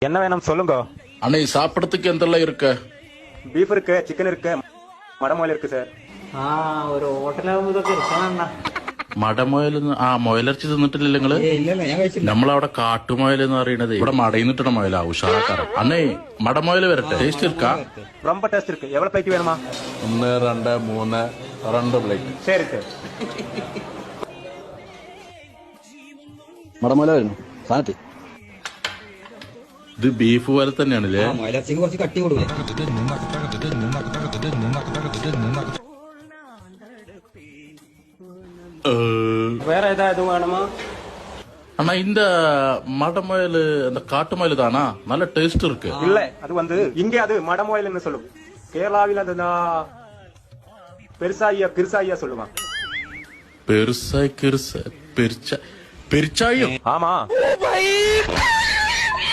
என்ன வேணும் சொல்லுங்க. அண்ணே சாப்பிடறதுக்கு எந்தெல்லாம் இருக்கு? பீஃப் இருக்கு, சிக்கன் இருக்கு, மடமொயில் இருக்கு சார். ഒരു ഹോട്ടലാകുമ്പോ ഇതൊക്കെ ഇരിക്കണം. മടമുയൽ മുയലിറച്ചി തിന്നിട്ടില്ല നിങ്ങള്? നമ്മളവിടെ കാട്ടുമുയൽ എന്ന് പറയുന്നത് ഇവിടെ മടയിൽ നിന്നിട്ട മുയലാ ഉഷാറാക്കാരം. അന്നേ മടമുയൽ വരട്ടെ, ടേസ്റ്റ് ഇരിക്കാ? ரொம்ப டேஸ்ட் இருக்கு. எவ்வளவு பிளேட் வேணுமா? 1 2 3 2 പ്ലേറ്റ്. சரி சார். മടമല വരുന്നു സാധനത്തിൽ. ഇത് ബീഫ് പോലെ തന്നെയാണല്ലേ? മയിലർച്ചിക്ക് കുറച്ച് കട്ടി കൊടുക്കും. வேற ஏதாவது வேணுமா? ஆனா இந்த மடமுயல் இந்த காட்டு முயல் தானா நல்ல டேஸ்ட் இருக்கு. இல்ல, அது வந்து இங்கே அது மடமொயில்னு சொல்லும். கேரளாவில் அது பெருசாயியா சொல்லுவாங்க. பெருசாய் பெருச்சாயும். ஆமா.